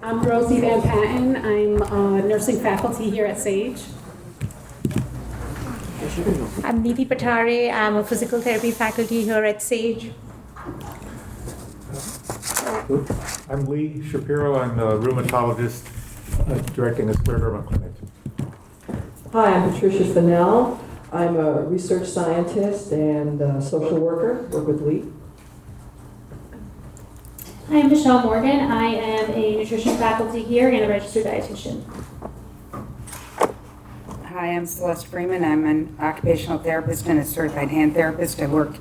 I'm Rosie Van Patten. I'm nursing faculty here at SAGE. I'm Nidhi Patare. I'm a physical therapy faculty here at SAGE. I'm Lee Shapiro. I'm a rheumatologist directing a Scleroderma clinic. Hi, I'm Patricia Fndn. I'm a research scientist and a social worker. Work with Lee. Hi, I'm Michelle Morgan. I am a nutrition faculty here and a registered dietitian. Hi, I'm Celeste Freeman. I'm an occupational therapist and a certified hand therapist. I work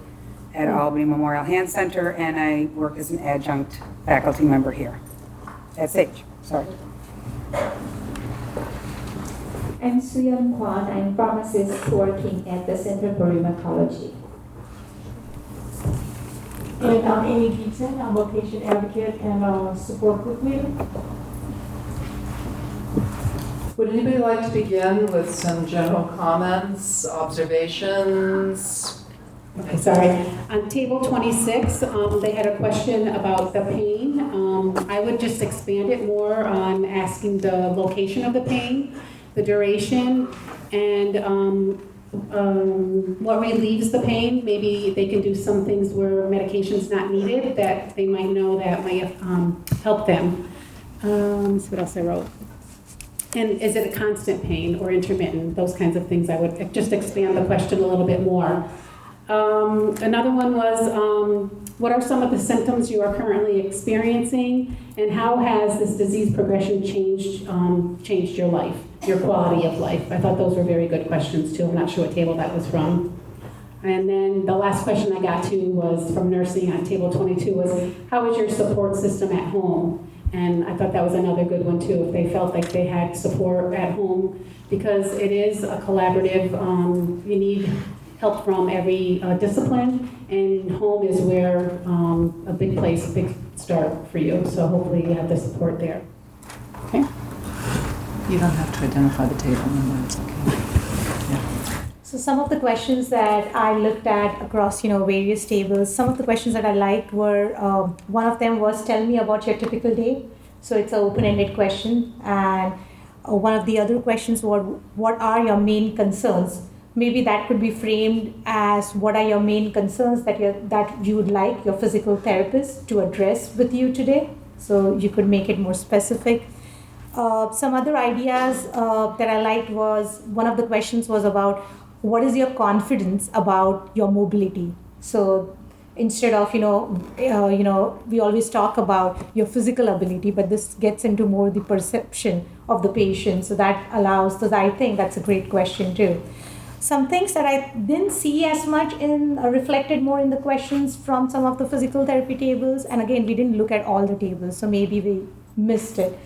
at Albany Memorial Hand Center, and I work as an adjunct faculty member here at SAGE. Sorry. I'm Suyeon Kwan. I'm a pharmacist working at the Center for Rheumatology. And I'm Amy Keaton. I'm a patient advocate and a support group leader. Would anybody like to begin with some general comments, observations? Okay, sorry. On table 26, they had a question about the pain. I would just expand it more on asking the location of the pain, the duration, and what relieves the pain. Maybe they can do some things where medication's not needed that they might know that might help them. Let's see what else I wrote. And is it a constant pain or intermittent? Those kinds of things. I would just expand the question a little bit more. Another one was, what are some of the symptoms you are currently experiencing, and how has this disease progression changed your life, your quality of life? I thought those were very good questions too. I'm not sure what table that was from. And then the last question I got to was from nursing on table 22 was, how is your support system at home? And I thought that was another good one too, if they felt like they had support at home, because it is a collaborative, you need help from every discipline, and home is where a big place, a big start for you. So hopefully you have the support there. Okay. You don't have to identify the table number, it's okay. Yeah. So some of the questions that I looked at across, various tables, some of the questions that I liked were, one of them was, tell me about your typical day. So it's an open-ended question. And one of the other questions were, what are your main concerns? Maybe that could be framed as, what are your main concerns that you would like your physical therapist to address with you today? So you could make it more specific. Some other ideas that I liked was, one of the questions was about, what is your confidence about your mobility? So instead of, we always talk about your physical ability, but this gets into more the perception of the patient. So that allows, so I think that's a great question too. Some things that I didn't see as much reflected more in the questions from some of the physical therapy tables, and again, we didn't look at all the tables, so maybe we missed it,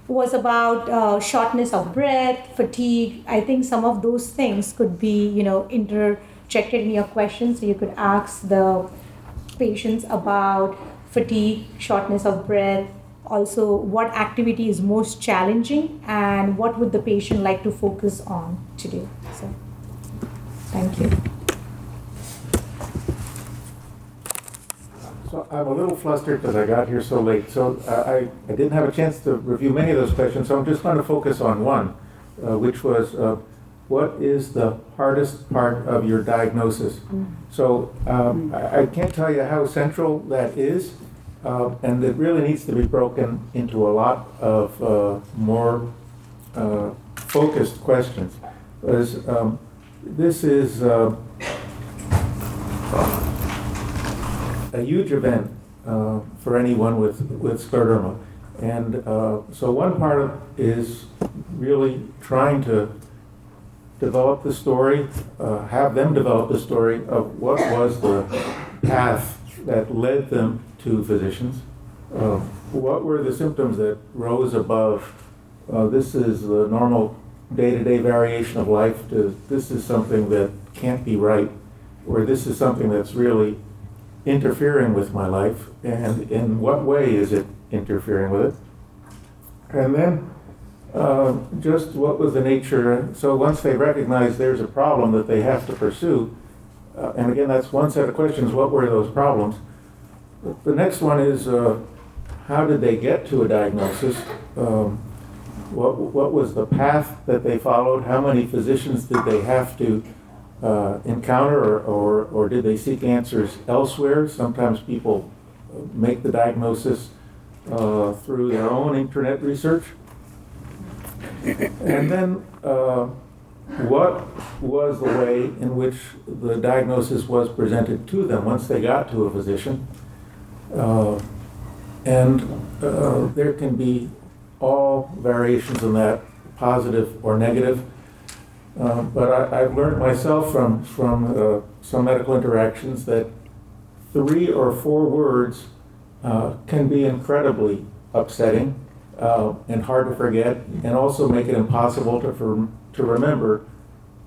was about shortness of breath, fatigue. I think some of those things could be, interjected in your questions, so you could ask the patients about fatigue, shortness of breath, also what activity is most challenging, and what would the patient like to focus on today. So. Thank you. So I'm a little flustered because I got here so late. So I didn't have a chance to review many of those questions, so I'm just going to focus on one, which was, what is the hardest part of your diagnosis? So I can't tell you how central that is, and it really needs to be broken into a lot of more focused questions. Because this is a huge event for anyone with scleroderma. And so one part of is really trying to develop the story, have them develop the story of what was the path that led them to physicians. What were the symptoms that rose above, this is the normal day-to-day variation of life, to this is something that can't be right, or this is something that's really interfering with my life, and in what way is it interfering with it? And then just what was the nature, so once they recognize there's a problem that they have to pursue, and again, that's one set of questions, what were those problems? The next one is how did they get to a diagnosis? What was the path that they followed? How many physicians did they have to encounter, or did they seek answers elsewhere? Sometimes people make the diagnosis through their own internet research. And then what was the way in which the diagnosis was presented to them once they got to a physician? And there can be all variations in that, positive or negative. But I've learned myself from some medical interactions that 3 or 4 words can be incredibly upsetting and hard to forget, and also make it impossible to remember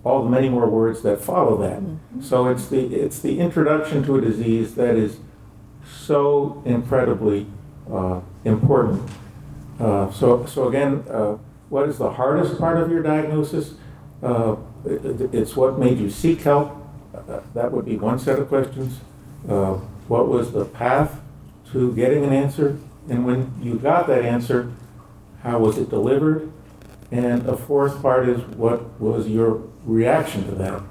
all the many more words that follow that. So it's the introduction to a disease that is so incredibly important. So again, what is the hardest part of your diagnosis? It's what made you seek help. That would be one set of questions. What was the path to getting an answer? And when you got that answer, how was it delivered? And a fourth part is, what was your reaction to that?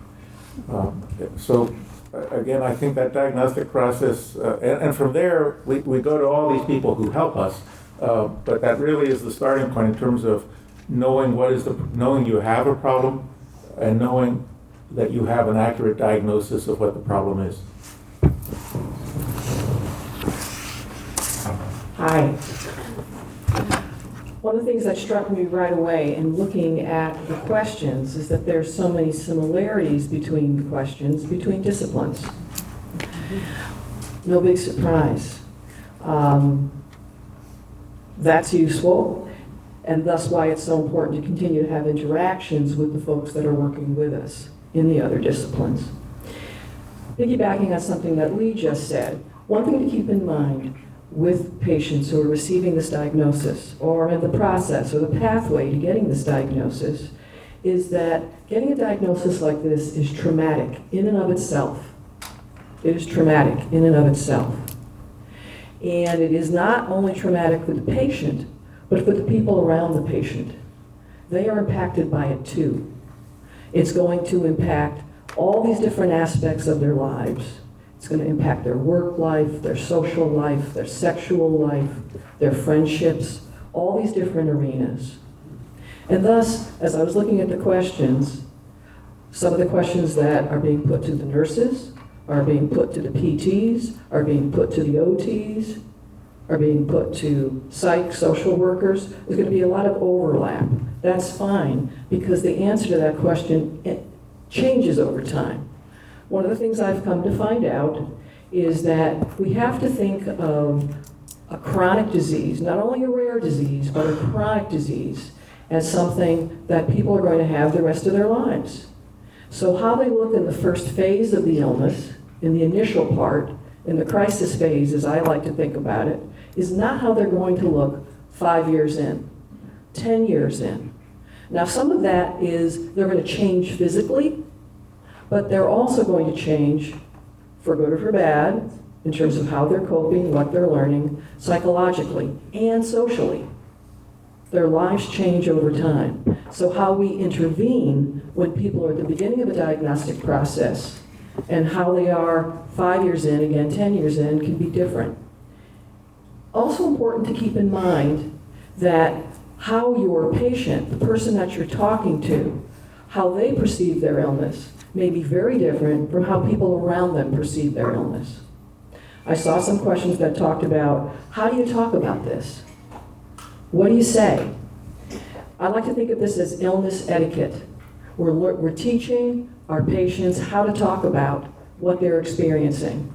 So again, I think that diagnostic process, and from there, we go to all these people who help us, but that really is the starting point in terms of knowing knowing you have a problem, and knowing that you have an accurate diagnosis of what the problem is. Hi. One of the things that struck me right away in looking at the questions is that there's so many similarities between the questions, between disciplines. No big surprise. That's useful, and thus why it's so important to continue to have interactions with the folks that are working with us in the other disciplines. Piggybacking on something that Lee just said, one thing to keep in mind with patients who are receiving this diagnosis, or in the process or the pathway to getting this diagnosis, is that getting a diagnosis like this is traumatic in and of itself. It is traumatic in and of itself. And it is not only traumatic for the patient, but for the people around the patient. They are impacted by it too. It's going to impact all these different aspects of their lives. It's going to impact their work life, their social life, their sexual life, their friendships, all these different arenas. And thus, as I was looking at the questions, some of the questions that are being put to the nurses, are being put to the PTs, are being put to the OTs, are being put to psych, social workers, there's going to be a lot of overlap. That's fine, because the answer to that question, it changes over time. One of the things I've come to find out is that we have to think of a chronic disease, not only a rare disease, but a chronic disease, as something that people are going to have the rest of their lives. So how they look in the first phase of the illness, in the initial part, in the crisis phase, as I like to think about it, is not how they're going to look 5 years in, 10 years in. Now, some of that is they're going to change physically, but they're also going to change, for good or for bad, in terms of how they're coping, what they're learning, psychologically and socially. Their lives change over time. So how we intervene when people are at the beginning of a diagnostic process and how they are 5 years in, again, 10 years in, can be different. Also important to keep in mind that how your patient, the person that you're talking to, how they perceive their illness may be very different from how people around them perceive their illness. I saw some questions that talked about, how do you talk about this? What do you say? I like to think of this as illness etiquette. We're teaching our patients how to talk about what they're experiencing.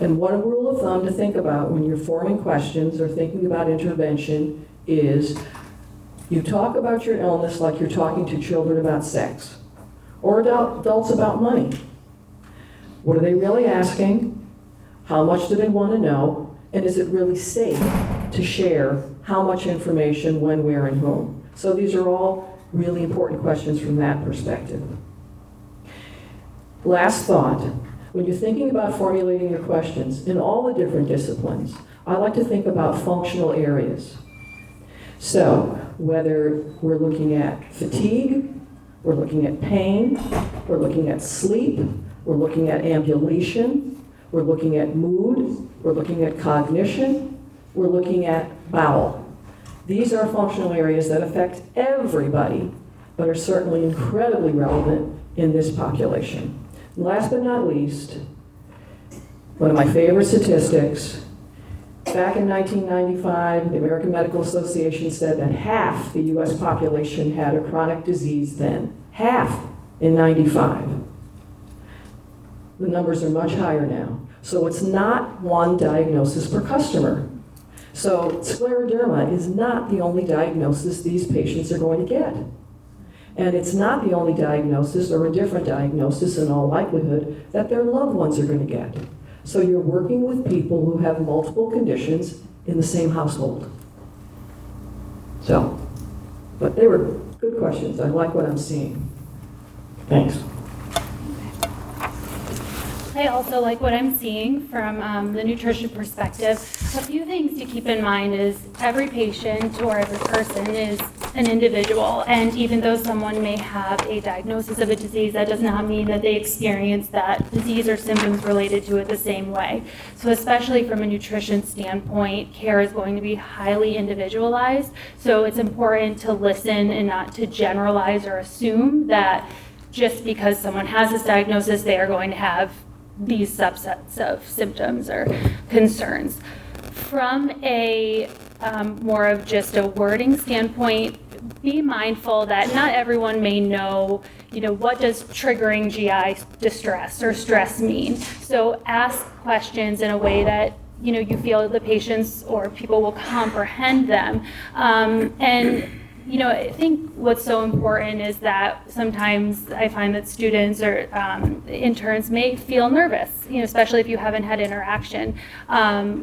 And one rule of thumb to think about when you're forming questions or thinking about intervention is you talk about your illness like you're talking to children about sex or adults about money. What are they really asking? How much do they want to know? And is it really safe to share how much information, when, where, and whom? So these are all really important questions from that perspective. Last thought, when you're thinking about formulating your questions in all the different disciplines, I like to think about functional areas. So whether we're looking at fatigue, we're looking at pain, we're looking at sleep, we're looking at ambulation, we're looking at mood, we're looking at cognition, we're looking at bowel. These are functional areas that affect everybody, but are certainly incredibly relevant in this population. Last but not least, one of my favorite statistics, back in 1995, the American Medical Association said that half the US population had a chronic disease then. Half in 95. The numbers are much higher now. So it's not one diagnosis per customer. So scleroderma is not the only diagnosis these patients are going to get. And it's not the only diagnosis, or a different diagnosis in all likelihood, that their loved ones are going to get. So you're working with people who have multiple conditions in the same household. So, but they were good questions. I like what I'm seeing. Thanks. I also like what I'm seeing from the nutrition perspective. A few things to keep in mind is every patient or every person is an individual, and even though someone may have a diagnosis of a disease, that does not mean that they experience that disease or symptoms related to it the same way. So especially from a nutrition standpoint, care is going to be highly individualized, so it's important to listen and not to generalize or assume that just because someone has this diagnosis, they are going to have these subsets of symptoms or concerns. From a more of just a wording standpoint, be mindful that not everyone may know, what does triggering GI distress or stress mean? So ask questions in a way that you feel the patients or people will comprehend them. I think what's so important is that sometimes I find that students or interns may feel nervous, especially if you haven't had interaction,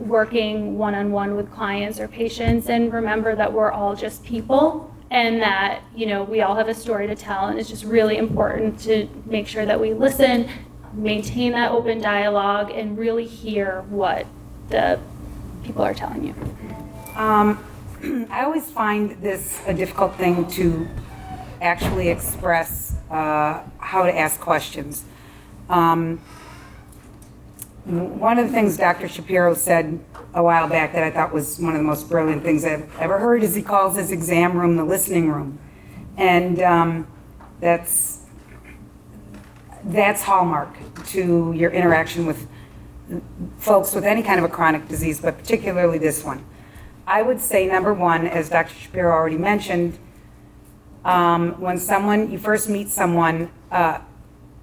working one-on-one with clients or patients, and remember that we're all just people and that, we all have a story to tell, and it's just really important to make sure that we listen, maintain that open dialogue, and really hear what the people are telling you. I always find this a difficult thing to actually express how to ask questions. One of the things Dr. Shapiro said a while back that I thought was one of the most brilliant things I've ever heard is he calls his exam room the listening room. And that's hallmark to your interaction with folks with any kind of a chronic disease, but particularly this one. I would say, number one, as Dr. Shapiro already mentioned, when you first meet someone,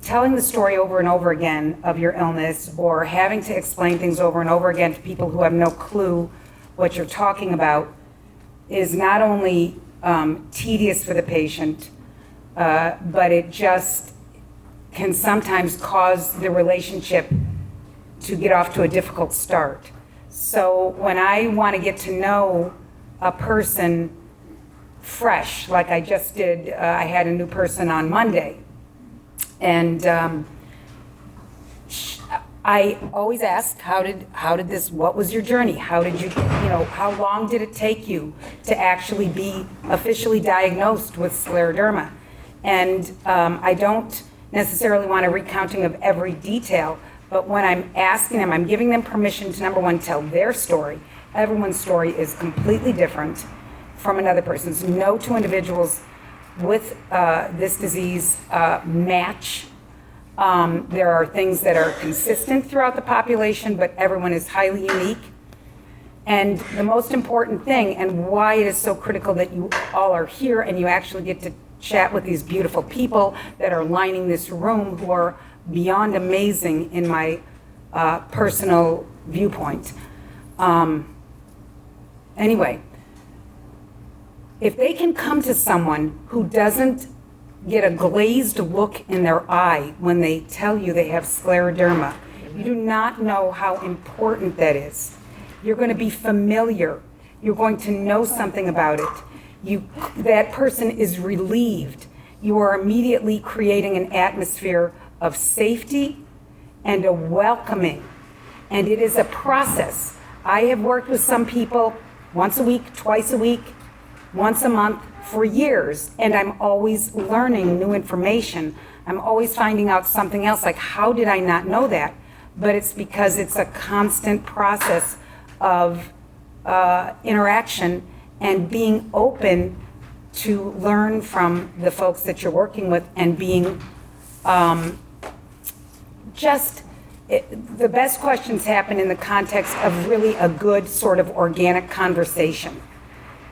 telling the story over and over again of your illness or having to explain things over and over again to people who have no clue what you're talking about is not only tedious for the patient, but it just can sometimes cause the relationship to get off to a difficult start. So when I want to get to know a person fresh, like I just did, I had a new person on Monday, and I always ask, what was your journey? How did you, how long did it take you to actually be officially diagnosed with scleroderma? And I don't necessarily want a recounting of every detail, but when I'm asking them, I'm giving them permission to, number one, tell their story. Everyone's story is completely different from another person's. No two individuals with this disease match. There are things that are consistent throughout the population, but everyone is highly unique. And the most important thing, and why it is so critical that you all are here and you actually get to chat with these beautiful people that are lining this room, who are beyond amazing in my personal viewpoint. Anyway, if they can come to someone who doesn't get a glazed look in their eye when they tell you they have scleroderma, you do not know how important that is. You're going to be familiar. You're going to know something about it. That person is relieved. You are immediately creating an atmosphere of safety and a welcoming. And it is a process I have worked with some people once a week, twice a week, once a month for years, and I'm always learning new information. I'm always finding out something else, like how did I not know that? But it's because it's a constant process of interaction and being open to learn from the folks that you're working with and being the best questions happen in the context of really a good sort of organic conversation.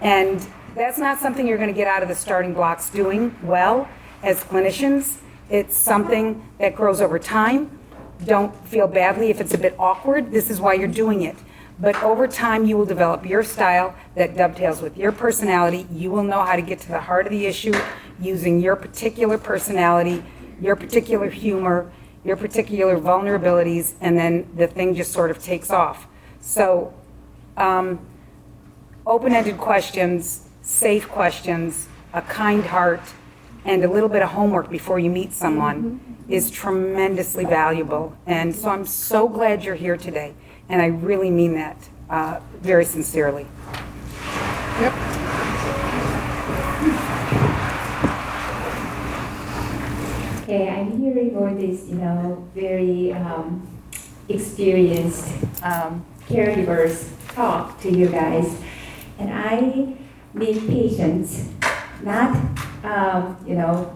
And that's not something you're going to get out of the starting blocks doing well as clinicians. It's something that grows over time. Don't feel badly if it's a bit awkward. This is why you're doing it. But over time, you will develop your style that dovetails with your personality. You will know how to get to the heart of the issue using your particular personality, your particular humor, your particular vulnerabilities, and then the thing just sort of takes off. So open-ended questions, safe questions, a kind heart, and a little bit of homework before you meet someone is tremendously valuable. And so I'm so glad you're here today. And I really mean that very sincerely. Yep. Okay, I'm hearing all these, very experienced caregivers talk to you guys, and I meet patients not,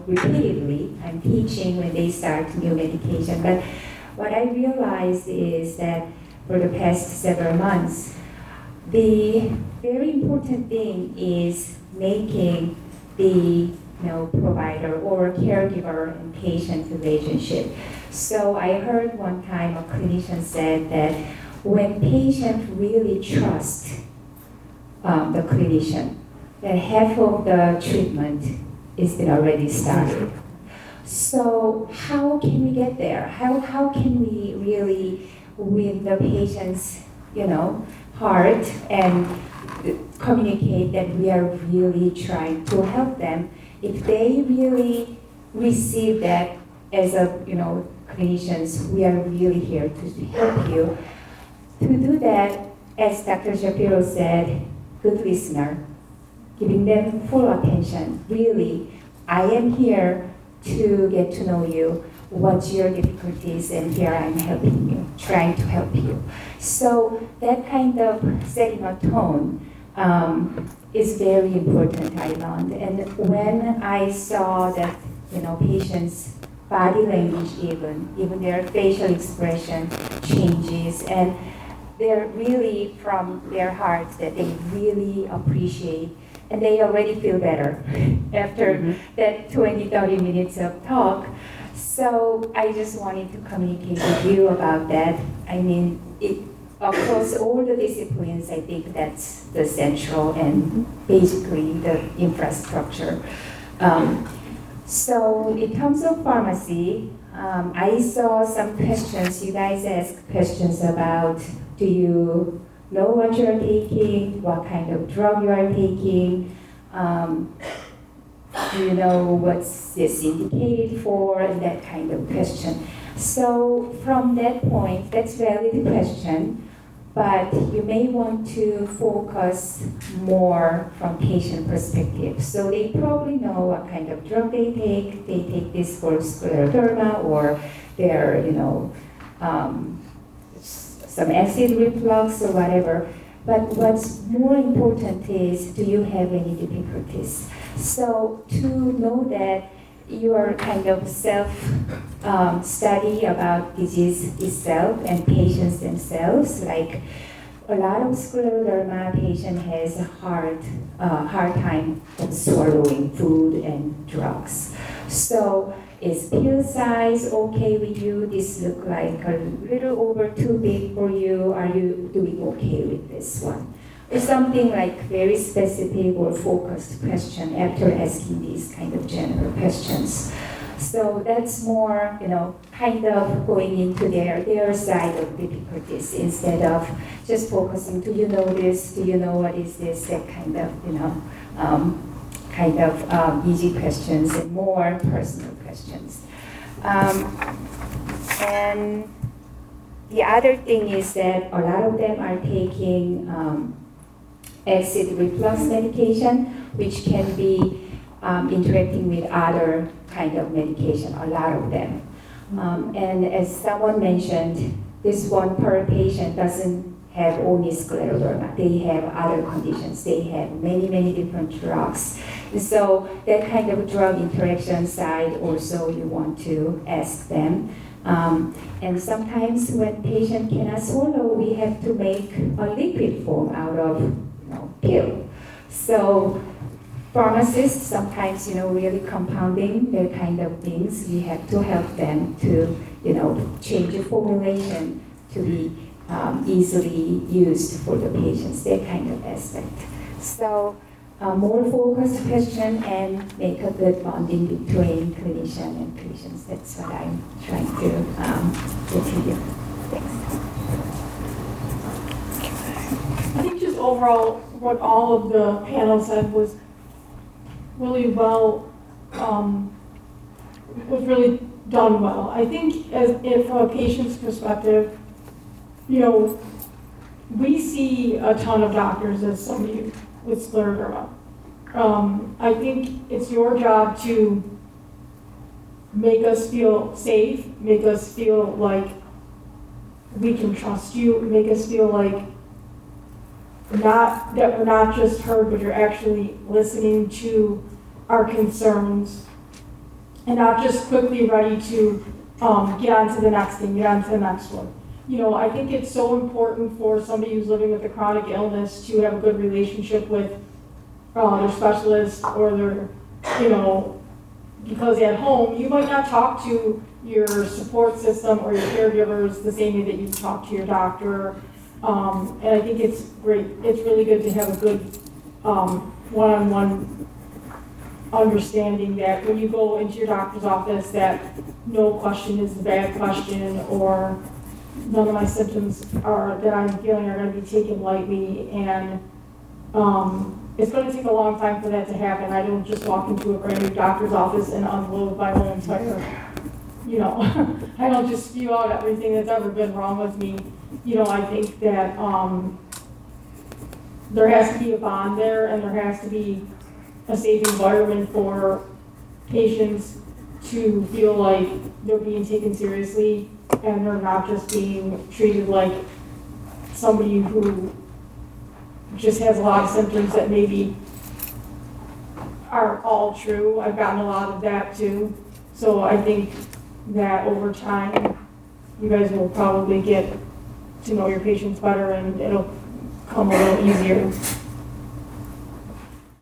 repeatedly. I'm teaching when they start new medication, but what I realized is that for the past several months, the very important thing is making the provider or caregiver and patient relationship. So I heard one time a clinician said that when patient really trust the clinician, that half of the treatment is already started. So how can we get there? How can we really win the patient's heart and communicate that we are really trying to help them? If they really receive that as a clinicians, we are really here to help you. To do that, as Dr. Shapiro said, good listener, giving them full attention. Really, I am here to get to know you, what's your difficulties, and here I'm helping you, trying to help you. So that kind of setting a tone is very important, I learned. And when I saw that, patients' body language even their facial expression changes, and they're really from their hearts that they really appreciate, and they already feel better after that 20, 30 minutes of talk. So I just wanted to communicate with you about that. I mean, across all the disciplines, I think that's the central and basically the infrastructure. So in terms of pharmacy, I saw some questions. You guys asked questions about, do you know what you're taking, what kind of drug you are taking, do you know what's this indicated for, and that kind of question. So from that point, that's valid question, but you may want to focus more from patient perspective. So they probably know what kind of drug they take. They take this for Scleroderma, or their, some acid reflux or whatever. But what's more important is, do you have any difficulties? So to know that you are kind of self-study about disease itself and patients themselves, like a lot of Scleroderma patient has a hard time of swallowing food and drugs. So is pill size okay with you? This look like a little over too big for you. Are you doing okay with this one? Or something like very specific or focused question after asking these kind of general questions. So that's more, kind of going into their side of difficulties instead of just focusing, do you know this? Do you know what is this? That kind of, easy questions and more personal questions. And The other thing is that a lot of them are taking acid reflux medication, which can be interacting with other kind of medication, a lot of them. And as someone mentioned, this one per patient doesn't have only scleroderma. They have other conditions. They have many, many different drugs. So that kind of drug interaction side also you want to ask them. And sometimes when patient cannot swallow, we have to make a liquid form out of pill. So pharmacists sometimes, really compounding their kind of things, we have to help them to, change the formulation to be easily used for the patients, that kind of aspect. So more focused question and make a good bonding between clinician and patients. That's what I'm trying to get to you. Thanks. I think just overall, what all of the panel said was really well, was really done well. I think if from a patient's perspective, we see a ton of doctors as somebody with scleroderma. I think it's your job to make us feel safe, make us feel like we can trust you, make us feel like that we're not just heard, but you're actually listening to our concerns and not just quickly ready to get on to the next thing, get on to the next one. I think it's so important for somebody who's living with a chronic illness to have a good relationship with their specialist or their, because at home, you might not talk to your support system or your caregivers the same way that you talk to your doctor. And I think it's great. It's really good to have a good one-on-one understanding that when you go into your doctor's office that no question is the bad question or none of my symptoms that I'm feeling are going to be taken lightly. And it's going to take a long time for that to happen. I don't just walk into a brand new doctor's office and unload my whole entire, I don't just spew out everything that's ever been wrong with me. I think that there has to be a bond there and there has to be a safe environment for patients to feel like they're being taken seriously and they're not just being treated like somebody who just has a lot of symptoms that maybe aren't all true. I've gotten a lot of that too. So I think that over time, you guys will probably get to know your patients better and it'll come a little easier.